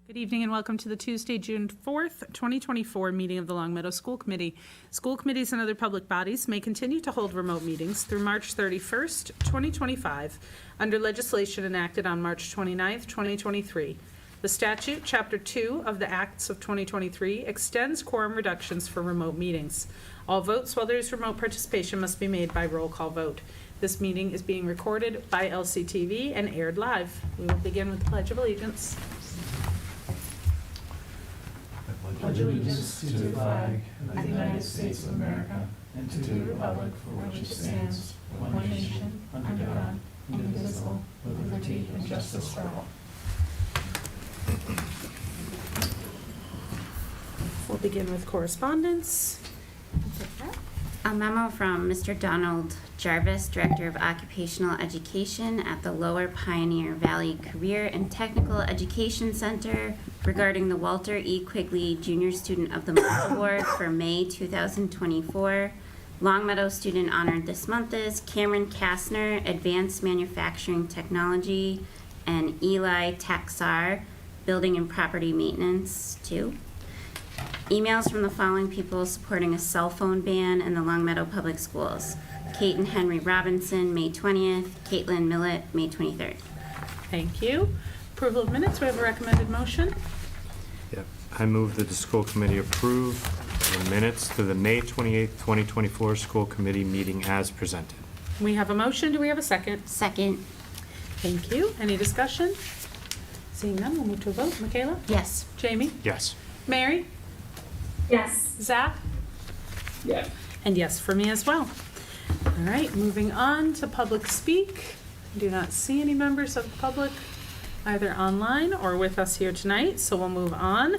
Good evening and welcome to the Tuesday, June 4th, 2024 meeting of the Long Meadow School Committee. School committees and other public bodies may continue to hold remote meetings through March 31st, 2025, under legislation enacted on March 29th, 2023. The statute, Chapter 2 of the Acts of 2023, extends quorum reductions for remote meetings. All votes while there is remote participation must be made by roll call vote. This meeting is being recorded by LCTV and aired live. We will begin with the Pledge of Allegiance. Pledge allegiance to the flag of the United States of America and to the republic for which it stands, one nation, under God, indivisible, with liberty and justice for all. We'll begin with correspondence. A memo from Mr. Donald Jarvis, Director of Occupational Education at the Lower Pioneer Valley Career and Technical Education Center regarding the Walter E. Quigley Junior Student of the Month Award for May 2024. Longmeadow student honored this month is Cameron Kastner, Advanced Manufacturing Technology, and Eli Taxar, Building and Property Maintenance 2. Emails from the following people supporting a cell phone ban in the Longmeadow Public Schools. Kate and Henry Robinson, May 20th. Caitlin Millett, May 23rd. Thank you. Approval of minutes. We have a recommended motion. Yep. I move that the school committee approve the minutes to the May 28th, 2024 school committee meeting as presented. We have a motion. Do we have a second? Second. Thank you. Any discussion? Seeing none, we'll move to a vote. Michaela? Yes. Jamie? Yes. Mary? Yes. Zach? Yes. And yes for me as well. All right, moving on to public speak. I do not see any members of the public either online or with us here tonight, so we'll move on.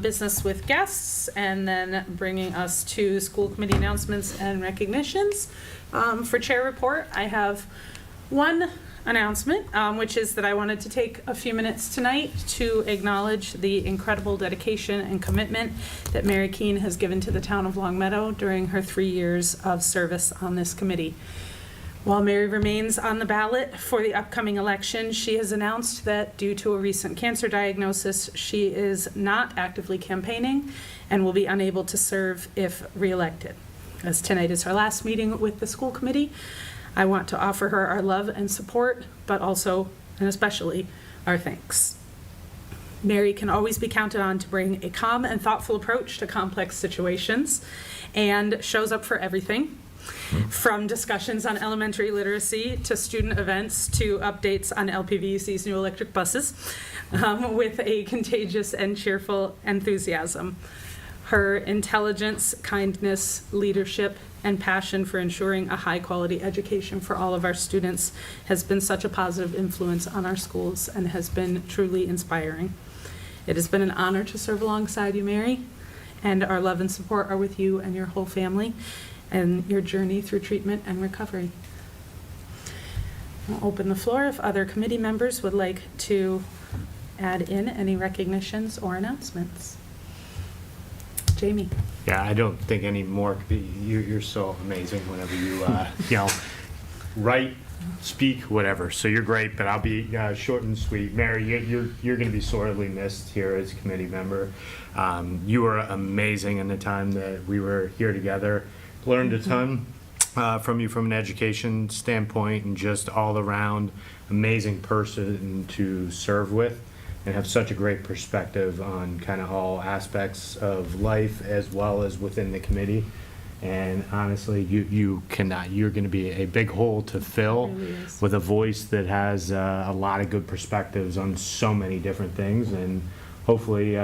Business with guests, and then bringing us to school committee announcements and recognitions. For chair report, I have one announcement, which is that I wanted to take a few minutes tonight to acknowledge the incredible dedication and commitment that Mary Keene has given to the town of Longmeadow during her 3 years of service on this committee. While Mary remains on the ballot for the upcoming election, she has announced that due to a recent cancer diagnosis, she is not actively campaigning and will be unable to serve if reelected. As tonight is her last meeting with the school committee, I want to offer her our love and support, but also, and especially, our thanks. Mary can always be counted on to bring a calm and thoughtful approach to complex situations and shows up for everything, from discussions on elementary literacy to student events to updates on LPVC's new electric buses, with a contagious and cheerful enthusiasm. Her intelligence, kindness, leadership, and passion for ensuring a high-quality education for all of our students has been such a positive influence on our schools and has been truly inspiring. It has been an honor to serve alongside you, Mary, and our love and support are with you and your whole family and your journey through treatment and recovery. I'll open the floor if other committee members would like to add in any recognitions or announcements. Jamie. Yeah, I don't think any more could be. You're so amazing whenever you, write, speak, whatever. So you're great, but I'll be short and sweet. Mary, you're going to be sorely missed here as a committee member. You were amazing in the time that we were here together. Learned a ton from you from an education standpoint, and just all around amazing person to serve with, and have such a great perspective on kind of all aspects of life as well as within the committee. And honestly, you're going to be a big hole to fill, Really with a voice that has a lot of good perspectives on so many different things. And hopefully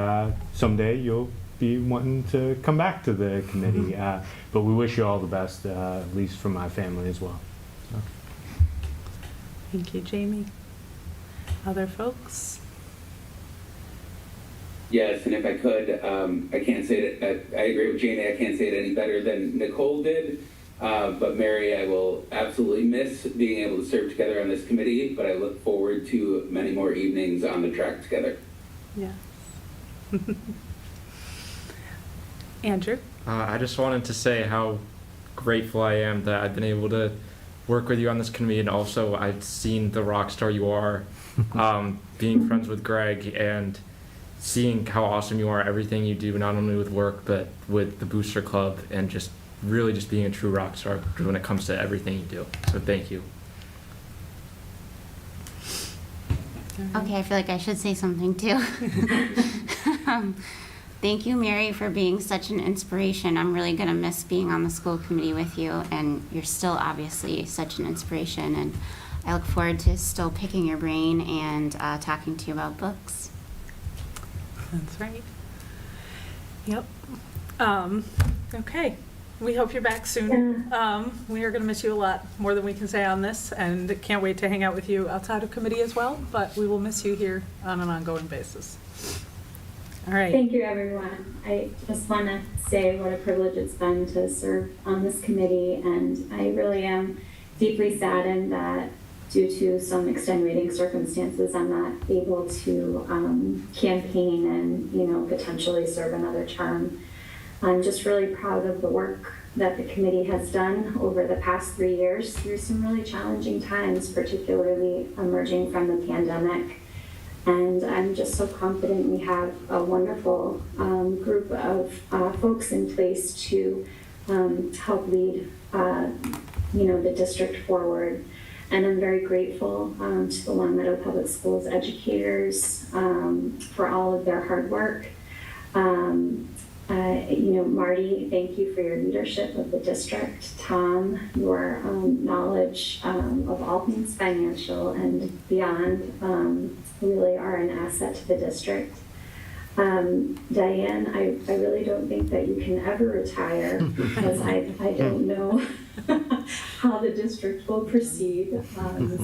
someday you'll be wanting to come back to the committee. But we wish you all the best, at least from my family as well. So. Thank you, Jamie. Other folks? Yes, and if I could, I can't say it, I agree with Jamie, I can't say it any better than Nicole did, but Mary, I will absolutely miss being able to serve together on this committee, but I look forward to many more evenings on the track together. Yeah. Andrew? I just wanted to say how grateful I am that I've been able to work with you on this committee, and also I've seen the rock star you are, being friends with Greg, and seeing how awesome you are, everything you do, not only with work, but with the Booster Club, and just really just being a true rock star when it comes to everything you do. So thank you. Okay, I feel like I should say something too. Thank you, Mary, for being such an inspiration. I'm really going to miss being on the school committee with you, and you're still obviously such an inspiration. And I look forward to still picking your brain and talking to you about books. That's right. Yep. Okay. We hope you're back soon. We are going to miss you a lot, more than we can say on this, and can't wait to hang out with you outside of committee as well, but we will miss you here on an ongoing basis. All right. Thank you, everyone. I just want to say what a privilege it's been to serve on this committee, and I really am deeply saddened that due to some extenuating circumstances, I'm not able to campaign and, potentially serve another term. I'm just really proud of the work that the committee has done over the past 3 years through some really challenging times, particularly emerging from the pandemic. And I'm just so confident we have a wonderful group of folks in place to help lead, the district forward. And I'm very grateful to the Long Meadow Public Schools educators for all of their hard work. Marty, thank you for your leadership of the district. Tom, your knowledge of all things financial and beyond really are an asset to the district. Diane, I really don't think that you can ever retire because I don't know how the district will proceed.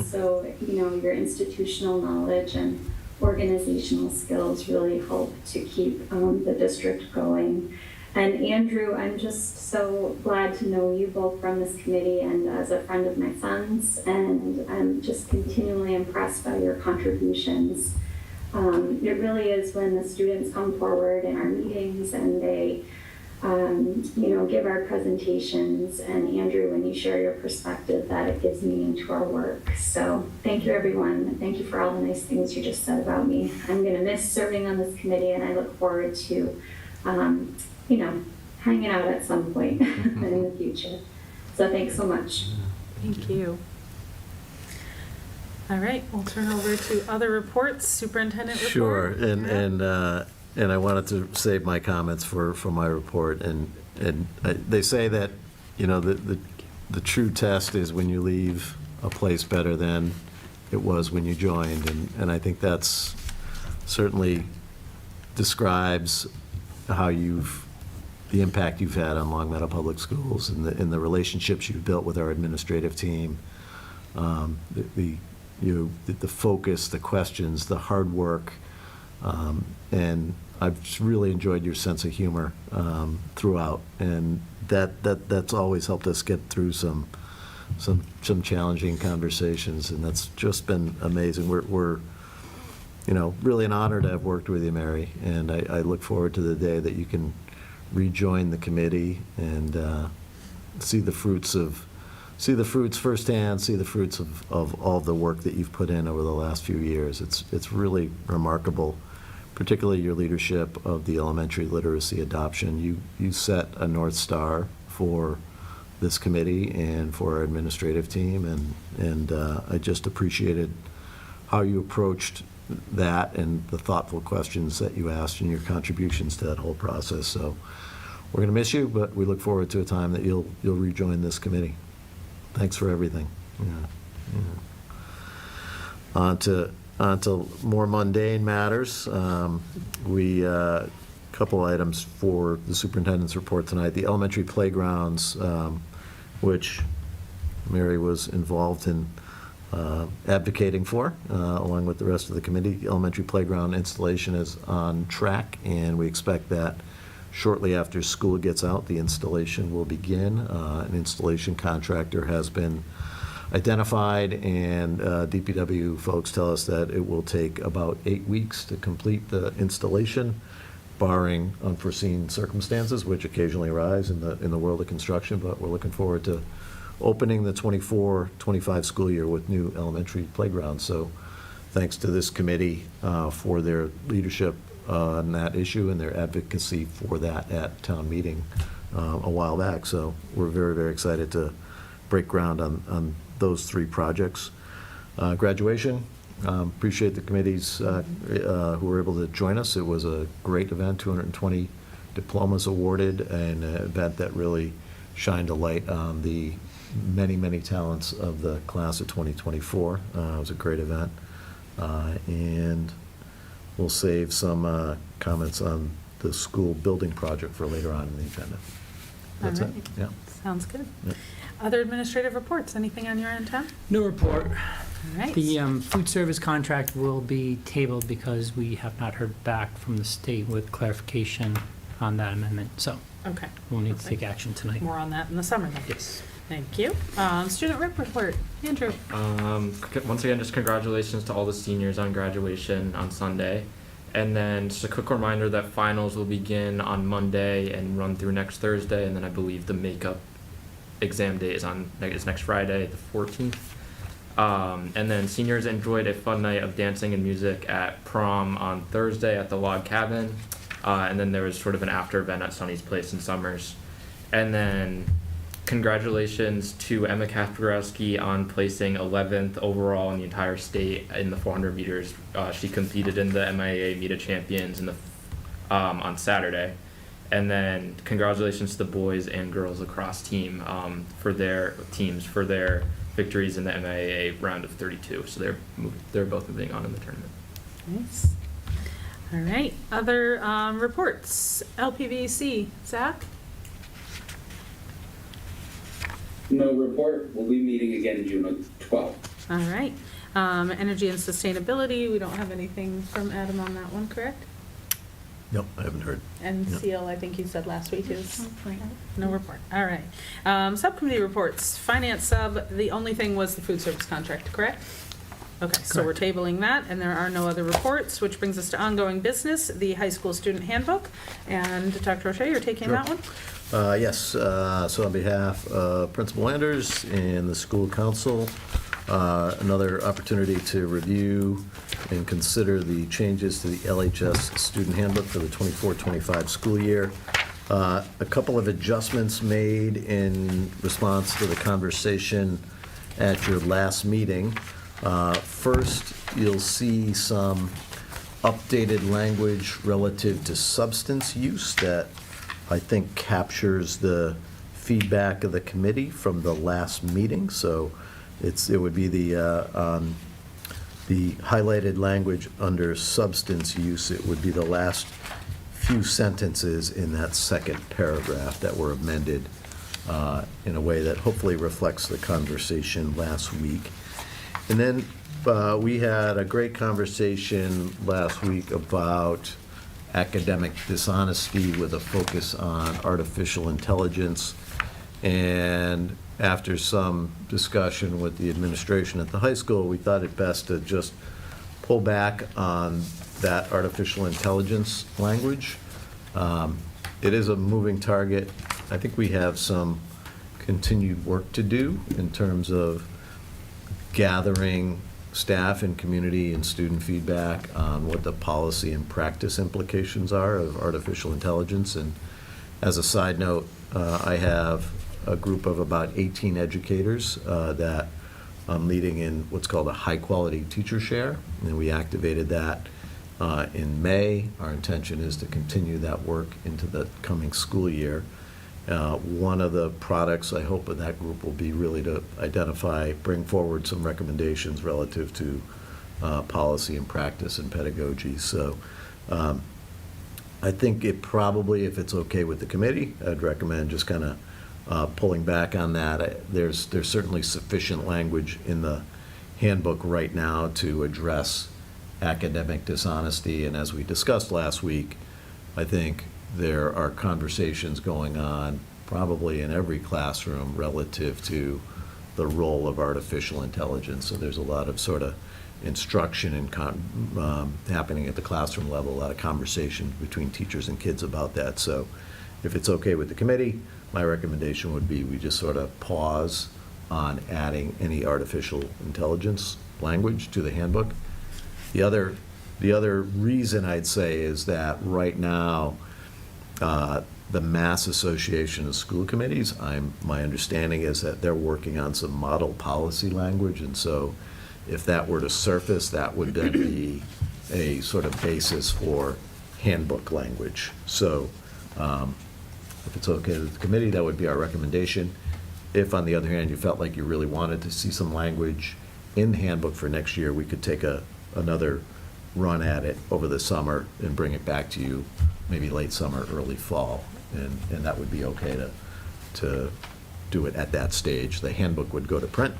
So, your institutional knowledge and organizational skills really help to keep the district going. And Andrew, I'm just so glad to know you both from this committee and as a friend of my son's, and I'm just continually impressed by your contributions. It really is when the students come forward in our meetings and they give our presentations, and Andrew, when you share your perspective, that it gives meaning to our work. So thank you, everyone. Thank you for all the nice things you just said about me. I'm going to miss serving on this committee, and I look forward to, hanging out at some point in the future. So thanks so much. Thank you. All right, we'll turn over to other reports. Superintendent report. Sure, and Yeah. I wanted to save my comments for my report, and they say that, the true test is when you leave a place better than it was when you joined, and I think that's certainly describes how the impact you've had on Long Meadow Public Schools and the relationships you've built with our administrative team, the focus, the questions, the hard work, and I've just really enjoyed your sense of humor throughout, and that's always helped us get through some challenging conversations, and that's just been amazing. We're really an honor to have worked with you, Mary, and I look forward to the day that you can rejoin the committee and see the fruits firsthand, see the fruits of all the work that you've put in over the last few years. It's really remarkable, particularly your leadership of the elementary literacy adoption. You set a North Star for this committee and for our administrative team, and I just appreciated how you approached that and the thoughtful questions that you asked and your contributions to that whole process. So we're going to miss you, but we look forward to a time that you'll rejoin this committee. Thanks for everything. Yeah. On to more mundane matters. A couple items for the superintendent's report tonight. The elementary playgrounds, which Mary was involved in advocating for, along with the rest of the committee. The elementary playground installation is on track, and we expect that shortly after school gets out, the installation will begin. An installation contractor has been identified, and DPW folks tell us that it will take about 8 weeks to complete the installation, barring unforeseen circumstances, which occasionally arise in the world of construction. But we're looking forward to opening the 24-25 school year with new elementary playgrounds. So thanks to this committee for their leadership on that issue and their advocacy for that at town meeting a while back. So we're very, very excited to break ground on those 3 projects. Graduation, appreciate the committees who were able to join us. It was a great event, 220 diplomas awarded, and an event that really shined a light on the many, many talents of the class of 2024. It was a great event. And we'll save some comments on the school building project for later on in the agenda. That's it. Alright. Yeah. Sounds good. Yep. Other administrative reports? Anything on your end, Tom? No report. All right. The food service contract will be tabled because we have not heard back from the state with clarification on that amendment. So Okay. we'll need to take action tonight. More on that in the summer then. Yes. Thank you. Student rep report. Andrew. Once again, just congratulations to all the seniors on graduation on Sunday. And then just a quick reminder that finals will begin on Monday and run through next Thursday. And then I believe the makeup exam day is next Friday, the 14th. And then seniors enjoyed a fun night of dancing and music at prom on Thursday at the Log Cabin. And then there was sort of an after event at Sunny's Place in Summers. And then congratulations to Emma Kasparowski on placing 11th overall in the entire state in the 400 meters. She competed in the MIAA Meet of Champions on Saturday. And then congratulations to the boys and girls lacrosse team for their victories in the MIAA round of 32. So they're both moving on in the tournament. Nice. All right. Other reports. LPVC. Zach? No report. We'll be meeting again June 12th. All right. Energy and sustainability. We don't have anything from Adam on that one, correct? Nope, I haven't heard. And No. CL, I think you said last week is No report. no report. All right. Subcommittee reports. Finance sub, the only thing was the food service contract, correct? Okay, so we're tabling that, and there are no other reports, which brings us to ongoing business, the high school student handbook. And Dr. O'Shea, you're taking Sure. that one? Yes, so on behalf of Principal Landers and the school council, another opportunity to review and consider the changes to the LHS student handbook for the 24-25 school year. A couple of adjustments made in response to the conversation at your last meeting. First, you'll see some updated language relative to substance use that I think captures the feedback of the committee from the last meeting. So it would be the highlighted language under substance use. It would be the last few sentences in that second paragraph that were amended in a way that hopefully reflects the conversation last week. And then we had a great conversation last week about academic dishonesty with a focus on artificial intelligence. And after some discussion with the administration at the high school, we thought it best to just pull back on that artificial intelligence language. It is a moving target. I think we have some continued work to do in terms of gathering staff and community and student feedback on what the policy and practice implications are of artificial intelligence. And as a side note, I have a group of about 18 educators that I'm leading in what's called a high-quality teacher share, and we activated that in May. Our intention is to continue that work into the coming school year. One of the products, I hope, of that group will be really to bring forward some recommendations relative to policy and practice and pedagogy. So I think it probably, if it's okay with the committee, I'd recommend just kind of pulling back on that. There's certainly sufficient language in the handbook right now to address academic dishonesty. And as we discussed last week, I think there are conversations going on probably in every classroom relative to the role of artificial intelligence. So there's a lot of sort of instruction and happening at the classroom level, a lot of conversation between teachers and kids about that. So if it's okay with the committee, my recommendation would be we just sort of pause on adding any artificial intelligence language to the handbook. The other The other reason I'd say is that right now, the Mass Association of School Committees, my understanding is that they're working on some model policy language, and so if that were to surface, that would then be a sort of basis for handbook language. So if it's okay with the committee, that would be our recommendation. If, on the other hand, you felt like you really wanted to see some language in the handbook for next year, we could take another run at it over the summer and bring it back to you maybe late summer, early fall. And that would be okay to do it at that stage. The handbook would go to print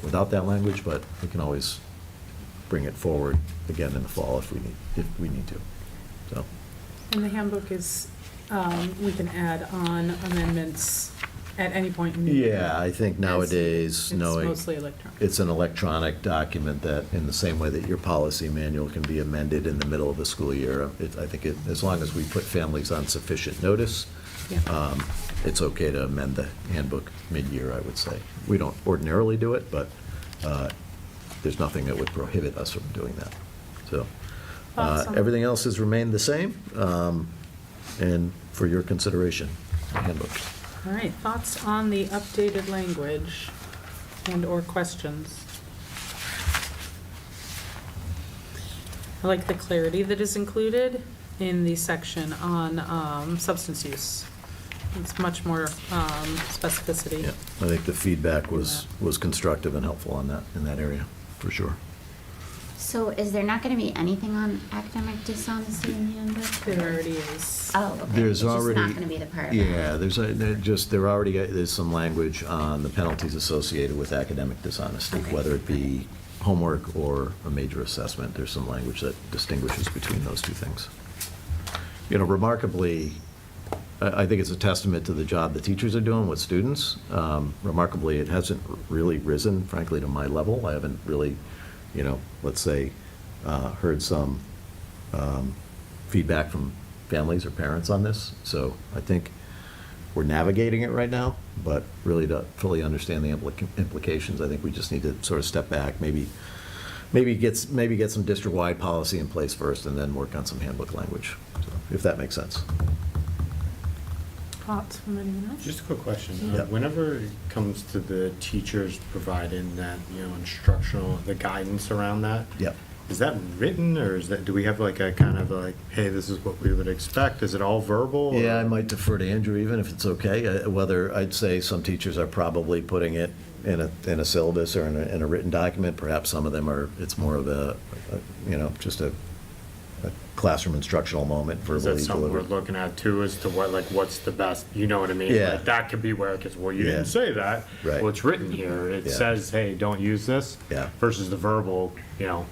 without that language, but we can always bring it forward again in the fall if we need to. So. And the handbook is, we can add on amendments at any point in the year. Yeah, I think nowadays, knowing. It's mostly electronic. It's an electronic document that, in the same way that your policy manual can be amended in the middle of the school year, I think as long as we put families on sufficient notice, Yeah. it's okay to amend the handbook mid-year, I would say. We don't ordinarily do it, but there's nothing that would prohibit us from doing that. So, Awesome. everything else has remained the same, and for your consideration, the handbook. All right, thoughts on the updated language and/or questions? I like the clarity that is included in the section on substance use. It's much more specificity. Yeah, I think the feedback was constructive and helpful on that, in that area, for sure. So is there not going to be anything on academic dishonesty in the handbook? There already is. Oh, okay. There's It's already. just not going to be the part of it. Yeah, there's some language on the penalties associated with academic dishonesty, Okay. whether it be homework or a major assessment. There's some language that distinguishes between those two things. You know, remarkably, I think it's a testament to the job the teachers are doing with students. Remarkably, it hasn't really risen, frankly, to my level. I haven't really, let's say, heard some feedback from families or parents on this. So I think we're navigating it right now, but really to fully understand the implications, I think we just need to sort of step back, maybe get some district-wide policy in place first, and then work on some handbook language, so, if that makes sense. Thoughts from anyone else? Just a quick question. Yeah. Whenever it comes to the teachers providing that, instructional, the guidance around that, Yep. is that written, or do we have like a kind of like, hey, this is what we would expect? Is it all verbal? or- Yeah, I might defer to Andrew even if it's okay. Whether, I'd say some teachers are probably putting it in a syllabus or in a written document. Perhaps some of them it's more of just a classroom instructional moment Is verbally that something we're delivered. looking at too, as to what's the best, you know what I mean? Yeah. Like, that could be where it gets, well, you Yeah. didn't say that. Right. Well, it's written here. It Yeah. says, hey, don't use this. Yeah. Versus the verbal,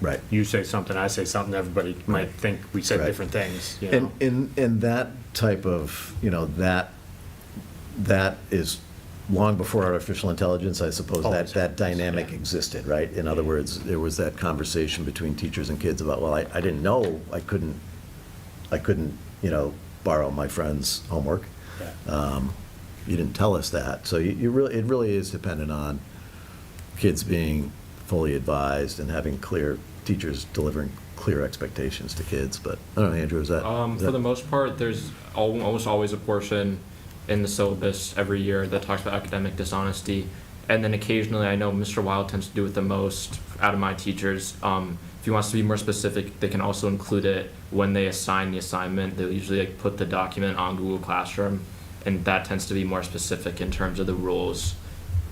Right. you say something, I say something, everybody might think we said Right. different things, you know? And that type of, that is long before artificial intelligence, I suppose, Always that dynamic yeah. existed, right? In other words, there was that conversation between teachers and kids about, well, I didn't know I couldn't, borrow my friend's homework. Yeah. You didn't tell us that. So it really is dependent on kids being fully advised and having teachers delivering clear expectations to kids. But, I don't know, Andrew, is that? For the most part, there's almost always a portion in the syllabus every year that talks about academic dishonesty. And then occasionally, I know Mr. Wild tends to do it the most out of my teachers. If he wants to be more specific, they can also include it when they assign the assignment. They'll usually put the document on Google Classroom, and that tends to be more specific in terms of the rules,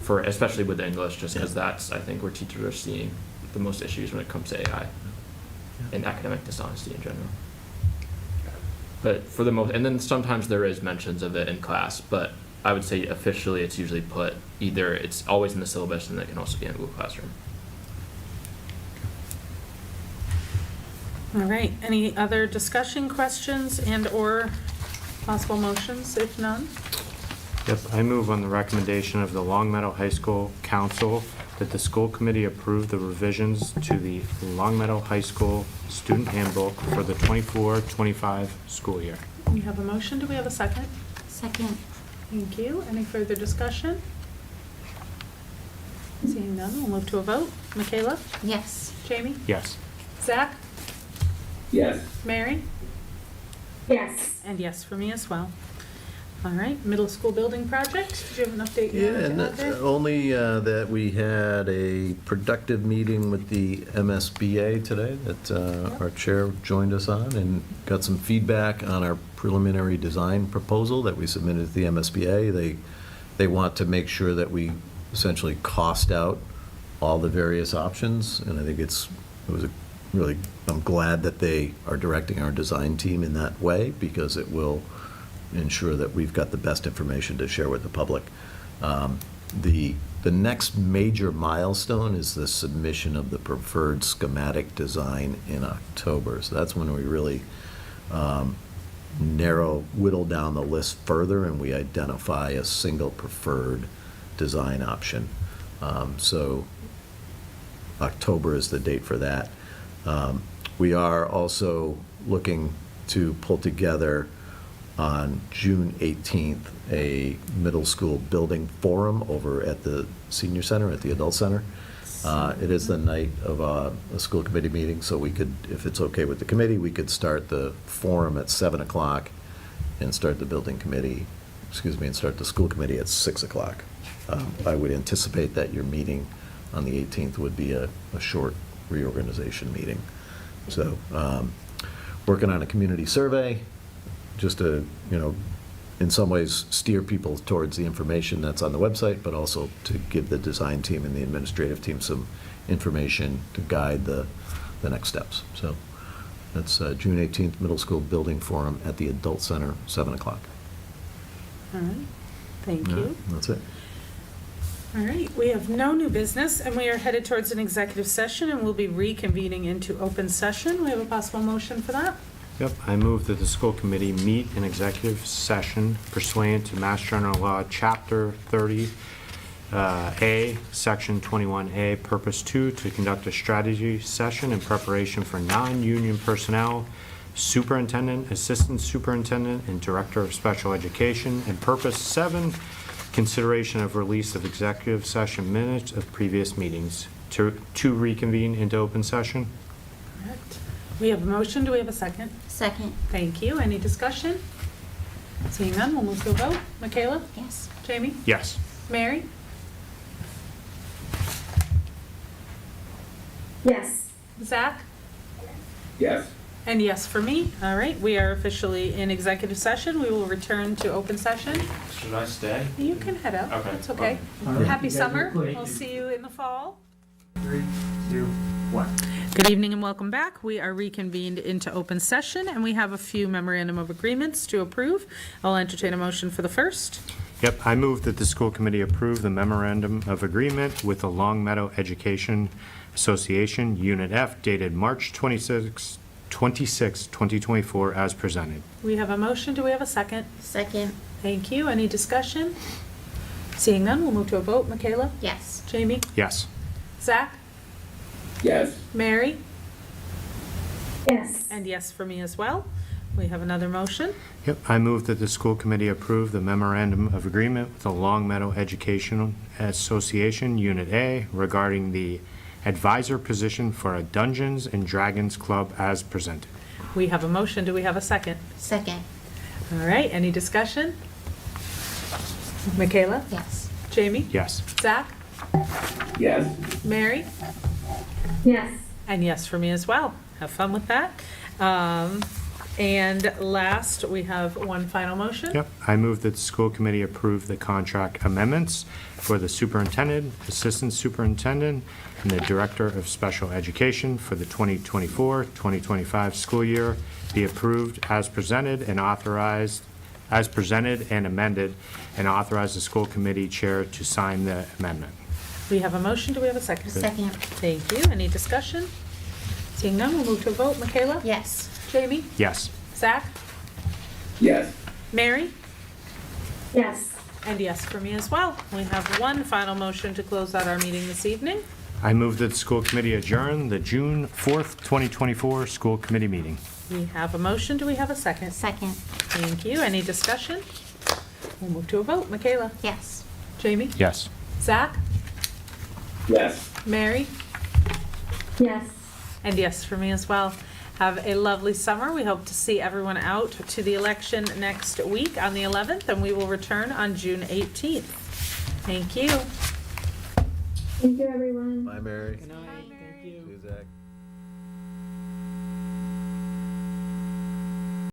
especially with English, just because that's, I think, where teachers are seeing the most issues when it comes to AI and academic dishonesty in general. But for the most, and then sometimes there is mentions of it in class, but I would say officially it's usually put it's always in the syllabus, and it can also be in Google Classroom. All right, any other discussion, questions, and/or possible motions, if none? Yep, I move on the recommendation of the Long Meadow High School Council that the school committee approve the revisions to the Long Meadow High School Student Handbook for the 24-25 school year. We have a motion, do we have a second? Second. Thank you. Any further discussion? Seeing none, we'll move to a vote. Michaela? Yes. Jamie? Yes. Zach? Yes. Mary? Yes. And yes for me as well. All right, middle school building project. Did you have an update you Yeah, wanted and to add there? only that we had a productive meeting with the MSBA today that our chair joined us on and got some feedback on our preliminary design proposal that we submitted to the MSBA. They want to make sure that we essentially cost out all the various options, and I think I'm glad that they are directing our design team in that way, because it will ensure that we've got the best information to share with the public. The next major milestone is the submission of the preferred schematic design in October. So that's when we really whittle down the list further, and we identify a single preferred design option. So October is the date for that. We are also looking to pull together on June 18th a middle school building forum over at the senior center, at the adult center. It is the night of a school committee meeting, so we could, if it's okay with the committee, we could start the forum at 7 o'clock and start the start the school committee at 6 o'clock. I would anticipate that your meeting on the 18th would be a short reorganization meeting. So, working on a community survey, just to, in some ways steer people towards the information that's on the website, but also to give the design team and the administrative team some information to guide the next steps. So that's June 18th, Middle School Building Forum at the Adult Center, 7 o'clock. All right, thank you. That's it. All right, we have no new business, and we are headed towards an executive session, and we'll be reconvening into open session. We have a possible motion for that? Yep, I move that the school committee meet in executive session pursuant to Mass General Law, Chapter 30, A, Section 21A, Purpose 2, to conduct a strategy session in preparation for non-union personnel, superintendent, assistant superintendent, and director of special education, and Purpose 7, consideration of release of executive session minutes of previous meetings to reconvene into open session. Correct. We have a motion. Do we have a second? Second. Thank you. Any discussion? Seeing none, we'll move to a vote. Michaela? Yes. Jamie? Yes. Mary? Yes. Zach? Yes. And yes for me. All right, we are officially in executive session. We will return to open session. Should I stay? You can head out. Okay. That's okay. All right. Happy You guys summer. are great. We'll see you in the fall. 3, 2, 1. Good evening and welcome back. We are reconvened into open session, and we have a few memorandum of agreements to approve. I'll entertain a motion for the first. Yep, I move that the school committee approve the memorandum of agreement with the Long Meadow Education Association, Unit F, dated March 26, 2024, as presented. We have a motion. Do we have a second? Second. Thank you. Any discussion? Seeing none, we'll move to a vote. Michaela? Yes. Jamie? Yes. Zach? Yes. Mary? Yes. And yes for me as well. We have another motion. Yep, I move that the school committee approve the memorandum of agreement with the Long Meadow Educational Association, Unit A, regarding the advisor position for a Dungeons and Dragons Club as presented. We have a motion. Do we have a second? Second. All right, any discussion? Michaela? Yes. Jamie? Yes. Zach? Yes. Mary? Yes. And yes for me as well. Have fun with that. And last, we have one final motion. Yep, I move that the school committee approve the contract amendments for the superintendent, assistant superintendent, and the director of special education for the 2024-2025 school year be approved as presented and authorized, as presented and amended, and authorize the school committee chair to sign the amendment. We have a motion. Do we have a second? Second. Thank you. Any discussion? Seeing none, we'll move to a vote. Michaela? Yes. Jamie? Yes. Zach? Yes. Mary? Yes. And yes for me as well. We have one final motion to close out our meeting this evening. I move that the school committee adjourn the June 4th, 2024 school committee meeting. We have a motion. Do we have a second? Second. Thank you. Any discussion? We'll move to a vote. Michaela? Yes. Jamie? Yes. Zach? Yes. Mary? Yes. And yes for me as well. Have a lovely summer. We hope to see everyone out to the election next week on the 11th, and we will return on June 18th. Thank you. Thank you, everyone. Bye, Mary. Good night. Thank you. See you, Zach.